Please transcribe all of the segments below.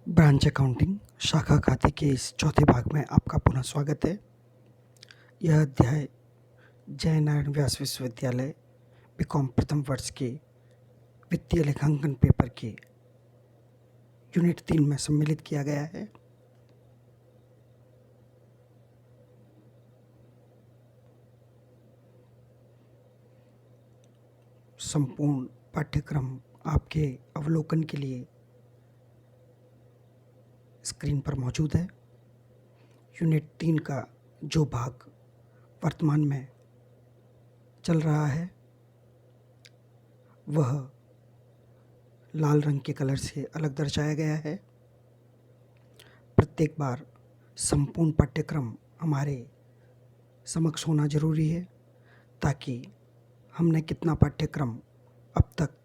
Branch accounting शाखा खाते के इस चौथे भाग में आपका पुनः स्वागत है। यह अध्याय जयनारायण व्यास विश्वविद्यालय बीकॉम प्रथम वर्ष के वित्तीय लेखांकन पेपर के यूनिट 3 में सम्मिलित किया गया है। संपूर्ण पाठ्यक्रम आपके अवलोकन के लिए स्क्रीन पर मौजूद है। यूनिट 3 का जो भाग वर्तमान में चल रहा है वह लाल रंग के कलर से अलग दर्शाया गया है। प्रत्येक बार संपूर्ण पाठ्यक्रम हमारे समक्ष होना जरूरी है ताकि हमने कितना पाठ्यक्रम अब तक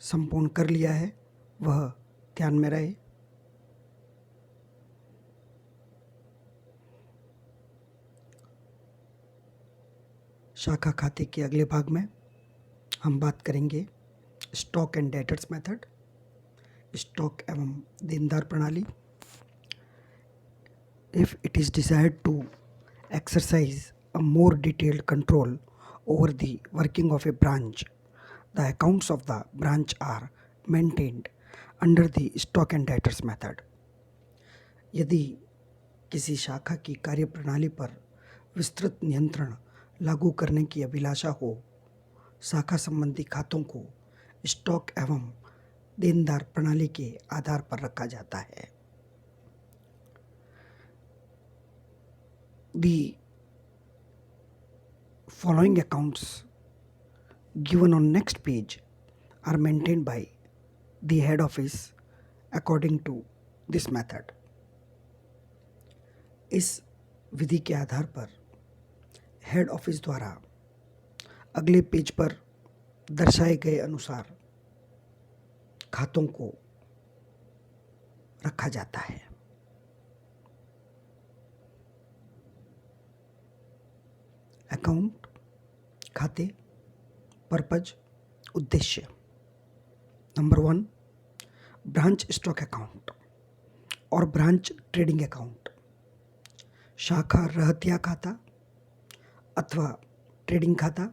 संपूर्ण कर लिया है वह ध्यान में रहे। शाखा खाते के अगले भाग में हम बात करेंगे stock and debtors method, stock एवं देनदार प्रणाली। If it is desired to exercise a more detailed control over the working of a branch, the accounts of the branch are maintained under the stock and debtors method. यदि किसी शाखा की कार्यप्रणाली पर विस्तृत नियंत्रण लागू करने की अभिलाषा हो, शाखा संबंधी खातों को स्टॉक एवं देनदार प्रणाली के आधार पर रखा जाता है। The following accounts given on next page are maintained by the head office according to this method. इस विधि के आधार पर हेड ऑफिस द्वारा अगले पेज पर दर्शाए गए अनुसार खातों को रखा जाता है। अकाउंट, खाते, पर्पज, उद्देश्य। नंबर 1, ब्रांच स्टॉक अकाउंट और ब्रांच ट्रेडिंग अकाउंट। शाखा रहतिया खाता अथवा ट्रेडिंग खाता,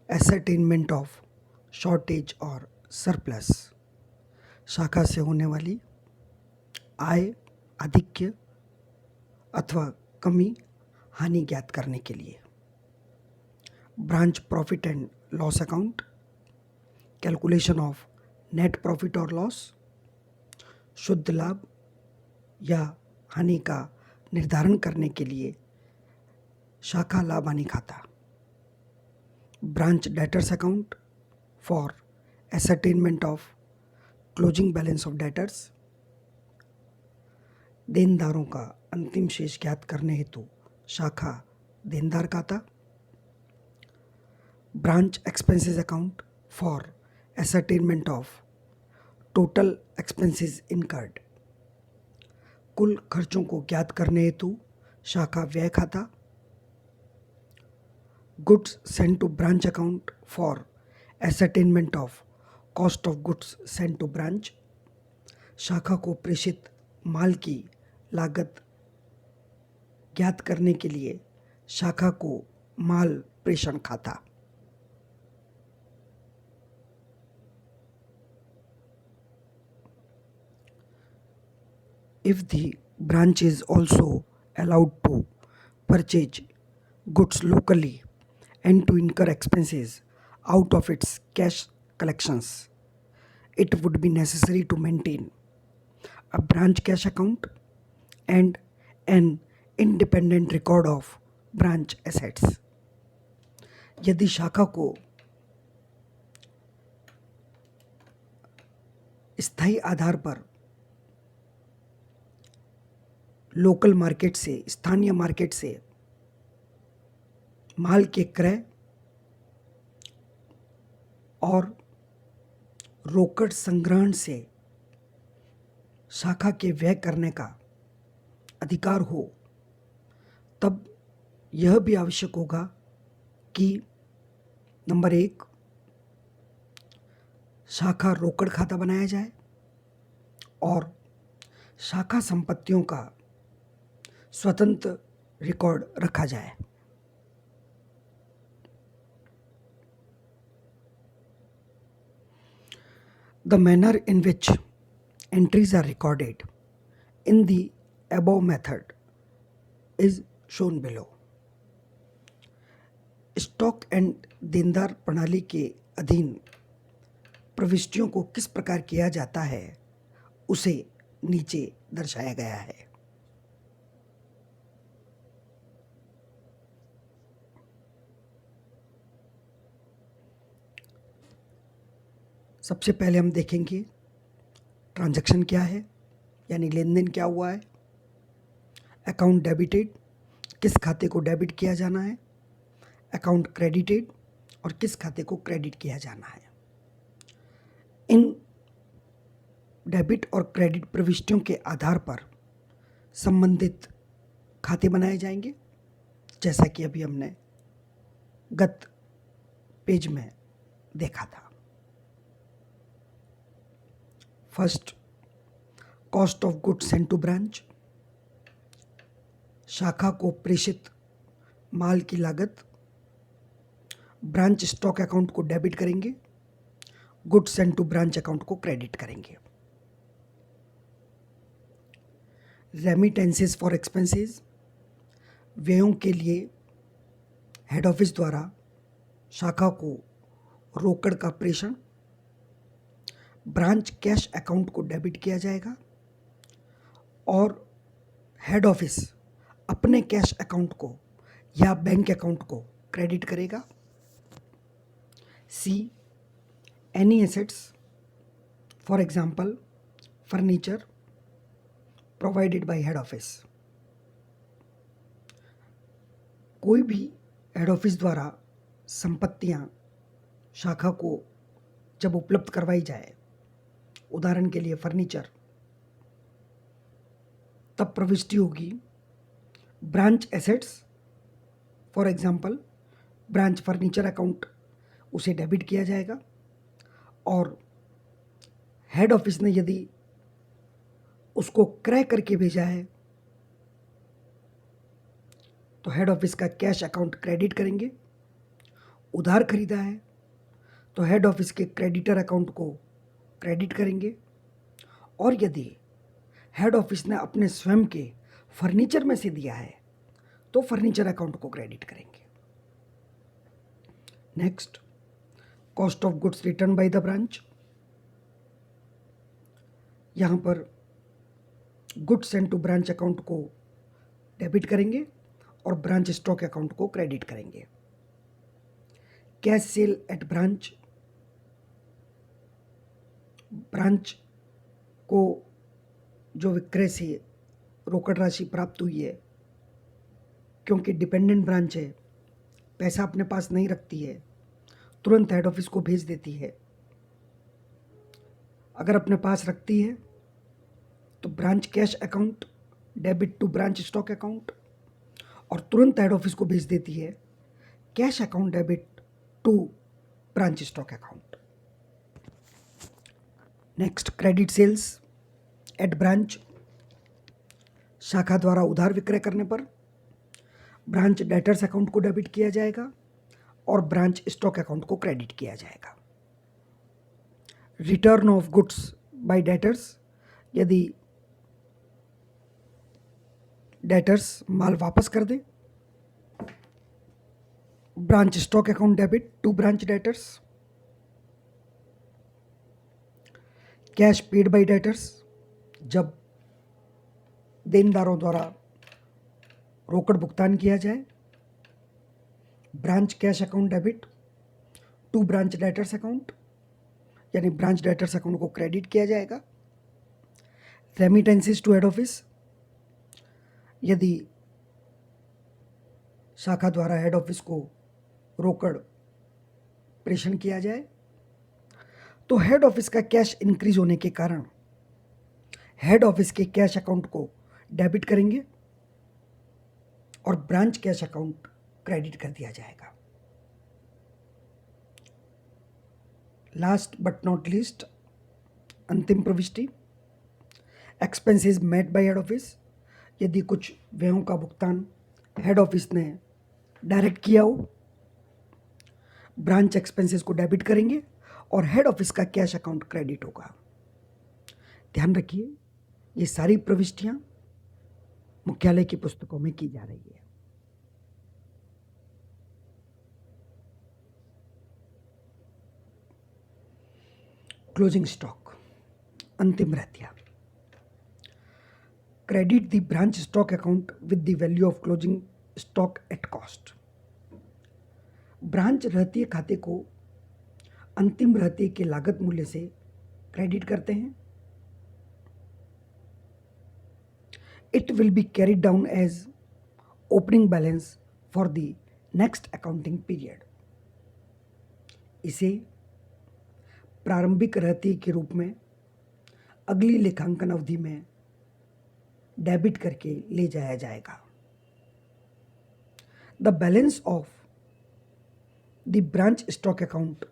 एसेटेनमेंट ऑफ शॉर्टेज और सरप्लस, शाखा से होने वाली आय, आधिक्य अथवा कमी, हानि ज्ञात करने के लिए। Branch profit and loss account, calculation of net profit और लॉस, शुद्ध लाभ या हानि का निर्धारण करने के लिए शाखा लाभ हानि खाता। Branch debtors account for ascertainment of closing balance of debtors, देनदारों का अंतिम शेष ज्ञात करने हेतु शाखा देनदार खाता। Branch expenses account for ascertainment of total expenses incurred, कुल खर्चों को ज्ञात करने हेतु शाखा व्यय खाता। Goods sent to branch account for ascertainment of cost of goods sent to branch, शाखा को प्रेषित माल की लागत ज्ञात करने के लिए शाखा को माल प्रेषण खाता। If the branch is also allowed to purchase goods locally and to incur expenses out of its cash collections, it would be necessary to maintain a branch cash account and an independent record of branch assets. यदि शाखा को स्थायी आधार पर local market से, स्थानीय market से माल के क्रय और रोकड़ संग्रहण से शाखा के व्यय करने का अधिकार हो, तब यह भी आवश्यक होगा कि नंबर 1, शाखा रोकड़ खाता बनाया जाए और शाखा संपत्तियों का स्वतंत्र रिकॉर्ड रखा जाए। The manner in which entries are recorded in the above method is shown below. Stock and देनदार प्रणाली के अधीन प्रविष्टियों को किस प्रकार किया जाता है उसे नीचे दर्शाया गया है। सबसे पहले हम देखेंगे ट्रांजैक्शन क्या है, यानी लेन देन क्या हुआ है। अकाउंट डेबिटेड, किस खाते को डेबिट किया जाना है। अकाउंट क्रेडिटेड, और किस खाते को क्रेडिट किया जाना है। इन डेबिट और क्रेडिट प्रविष्टियों के आधार पर संबंधित खाते बनाए जाएंगे, जैसा कि अभी हमने गत पेज में देखा था। First, cost of goods sent to branch, शाखा को प्रेषित माल की लागत। ब्रांच स्टॉक अकाउंट को डेबिट करेंगे, goods sent to branch account को क्रेडिट करेंगे। रेमिटेंसेस फॉर एक्सपेंसेस, व्ययों के लिए हेड ऑफिस द्वारा शाखा को रोकड़ का प्रेषण। ब्रांच कैश अकाउंट को डेबिट किया जाएगा और हेड ऑफिस अपने कैश अकाउंट को या बैंक अकाउंट को क्रेडिट करेगा। See, any assets for example furniture provided by head office, कोई भी हेड ऑफिस द्वारा संपत्तियां शाखा को जब उपलब्ध करवाई जाए, उदाहरण के लिए फर्नीचर, तब प्रविष्टि होगी branch assets for example branch furniture account, उसे डेबिट किया जाएगा। और हेड ऑफिस ने यदि उसको क्रय करके भेजा है तो हेड ऑफिस का कैश अकाउंट क्रेडिट करेंगे। उधार खरीदा है तो हेड ऑफिस के क्रेडिटर अकाउंट को क्रेडिट करेंगे। और यदि हेड ऑफिस ने अपने स्वयं के फर्नीचर में से दिया है तो फर्नीचर अकाउंट को क्रेडिट करेंगे। Next, cost of goods return by the branch, यहाँ पर goods sent to branch account को डेबिट करेंगे और ब्रांच स्टॉक अकाउंट को क्रेडिट करेंगे। Cash sale at branch, branch को जो विक्रय से रोकड़ राशि प्राप्त हुई है, क्योंकि डिपेंडेंट ब्रांच है, पैसा अपने पास नहीं रखती है, तुरंत हेड ऑफिस को भेज देती है। अगर अपने पास रखती है तो branch cash account debit to branch stock account, और तुरंत हेड ऑफिस को भेज देती है cash account debit to branch stock account. Next, credit sales at branch, शाखा द्वारा उधार विक्रय करने पर ब्रांच डेटर्स अकाउंट को डेबिट किया जाएगा और ब्रांच स्टॉक अकाउंट को क्रेडिट किया जाएगा। Return of goods by debtors, यदि डेटर्स माल वापस कर दे, branch stock account debit to branch debtors. Cash paid by debtors, जब देनदारों द्वारा रोकड़ भुगतान किया जाए, branch cash account debit to branch debtors account, यानी ब्रांच डेटर्स अकाउंट को क्रेडिट किया जाएगा। रेमिटेंसेस टू हेड ऑफिस, यदि शाखा द्वारा हेड ऑफिस को रोकड़ प्रेषण किया जाए तो हेड ऑफिस का कैश इंक्रीज होने के कारण हेड ऑफिस के कैश अकाउंट को डेबिट करेंगे और ब्रांच कैश अकाउंट क्रेडिट कर दिया जाएगा। लास्ट बट नॉट लीस्ट, अंतिम प्रविष्टि, expenses met by head office, यदि कुछ व्ययों का भुगतान हेड ऑफिस ने डायरेक्ट किया हो, ब्रांच एक्सपेंसेस को डेबिट करेंगे और हेड ऑफिस का कैश अकाउंट क्रेडिट होगा। ध्यान रखिए, ये सारी प्रविष्टियां मुख्यालय की पुस्तकों में की जा रही है। क्लोजिंग स्टॉक, अंतिम रहतिया। Credit the branch stock account with the value of closing stock at cost. Branch रहतिया खाते को अंतिम रहतिया के लागत मूल्य से क्रेडिट करते हैं। It will be carried down as opening balance for the next accounting period. इसे प्रारंभिक रहतिया के रूप में अगली लेखांकन अवधि में डेबिट करके ले जाया जाएगा। The balance of the branch stock account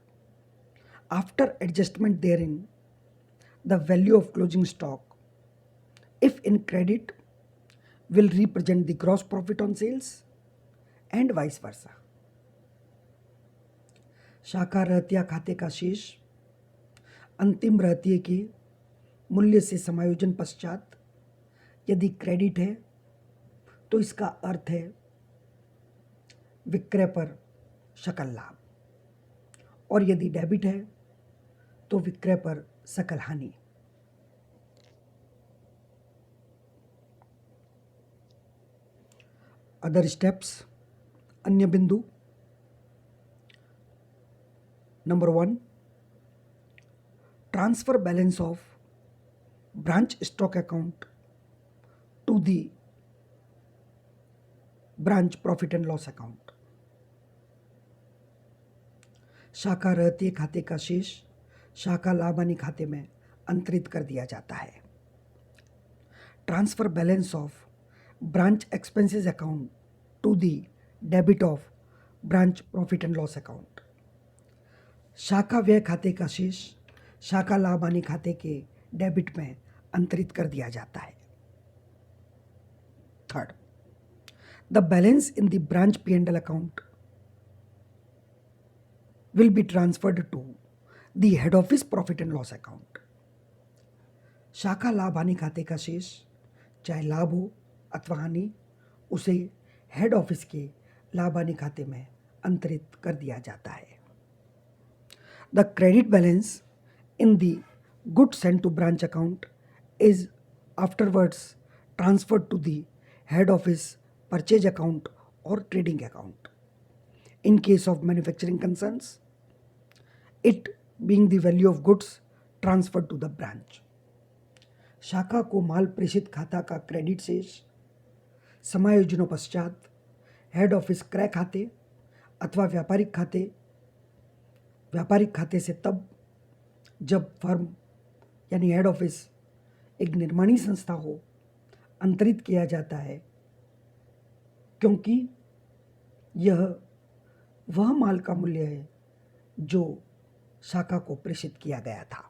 after adjustment therein the value of closing stock if in credit will represent the gross profit on sales and vice versa। शाखा रहतिया खाते का शेष अंतिम रहतिये के मूल्य से समायोजन पश्चात यदि क्रेडिट है तो इसका अर्थ है विक्रय पर सकल लाभ, और यदि डेबिट है तो विक्रय पर सकल हानि। अदर स्टेप्स, अन्य बिंदु। Number 1, transfer balance of branch stock account to the branch profit and loss account. शाखा रहतिया खाते का शेष शाखा लाभ हानि खाते में अंतरित कर दिया जाता है। Transfer balance of branch expenses account to the debit of branch profit and loss account। शाखा व्यय खाते का शेष शाखा लाभ हानि खाते के डेबिट में अंतरित कर दिया जाता है। Third, the balance in the branch P&L account will be transferred to the head office profit and loss account. शाखा लाभ हानि खाते का शेष चाहे लाभ हो अथवा हानि उसे हेड ऑफिस के लाभ हानि खाते में अंतरित कर दिया जाता है। The credit balance in the goods sent to branch account is afterwards transferred to the head office purchase account और trading account. In case of manufacturing concerns, it being the value of goods transferred to the branch. शाखा को माल प्रेषित खाता का credit शेष समायोजनों पश्चात head office क्रय खाते अथवा व्यापारिक खाते से तब जब फर्म यानी हेड ऑफिस एक निर्माणी संस्था हो अंतरित किया जाता है, क्योंकि यह वह माल का मूल्य है जो शाखा को प्रेषित किया गया था।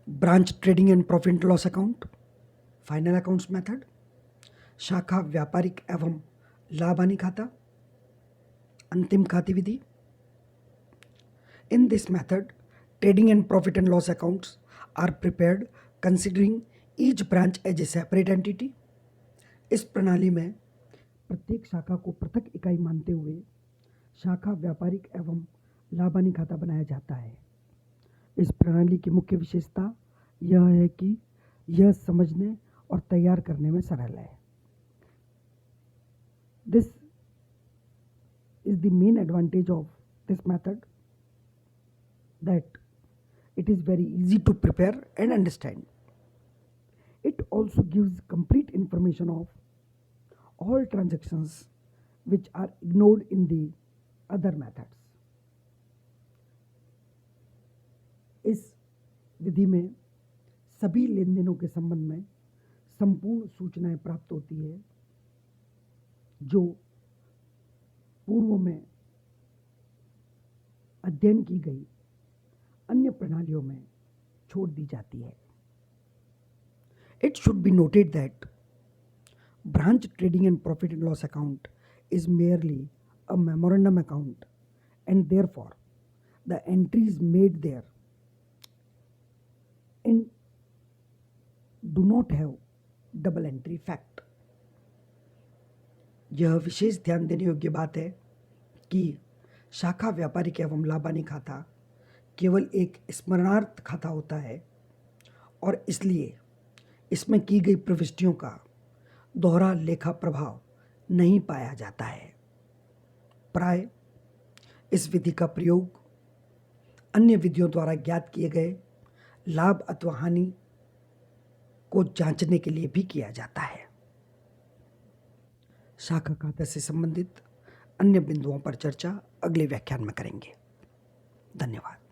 Branch trading and profit and loss account, final accounts method. शाखा व्यापारिक एवं लाभ हानि खाता, अंतिम खाती विधि। In this method trading and profit and loss accounts are prepared considering each branch as a separate entity. इस प्रणाली में प्रत्येक शाखा को पृथक इकाई मानते हुए शाखा व्यापारिक एवं लाभ हानि खाता बनाया जाता है। इस प्रणाली की मुख्य विशेषता यह है कि यह समझने और तैयार करने में सरल है। This is the main advantage of this method, that it is very easy to prepare and understand. It also gives complete information of all transactions which are ignored in the other methods. इस विधि में सभी लेन देनों के संबंध में संपूर्ण सूचनाएं प्राप्त होती है जो पूर्व में अध्ययन की गई अन्य प्रणालियों में छोड़ दी जाती है। It should be noted that branch trading and profit and loss account is merely a memorandum account, and therefore the entries made there in do not have double entry fact. यह विशेष ध्यान देने योग्य बात है कि शाखा व्यापारिक एवं लाभानी खाता केवल एक स्मरणार्थ खाता होता है और इसलिए इसमें की गई प्रविष्टियों का दोहरा लेखा प्रभाव नहीं पाया जाता है। प्राय इस विधि का प्रयोग अन्य विधियों द्वारा ज्ञात किए गए लाभ अथवा हानि को जांचने के लिए भी किया जाता है। शाखा खाता से संबंधित अन्य बिंदुओं पर चर्चा अगले व्याख्यान में करेंगे। धन्यवाद।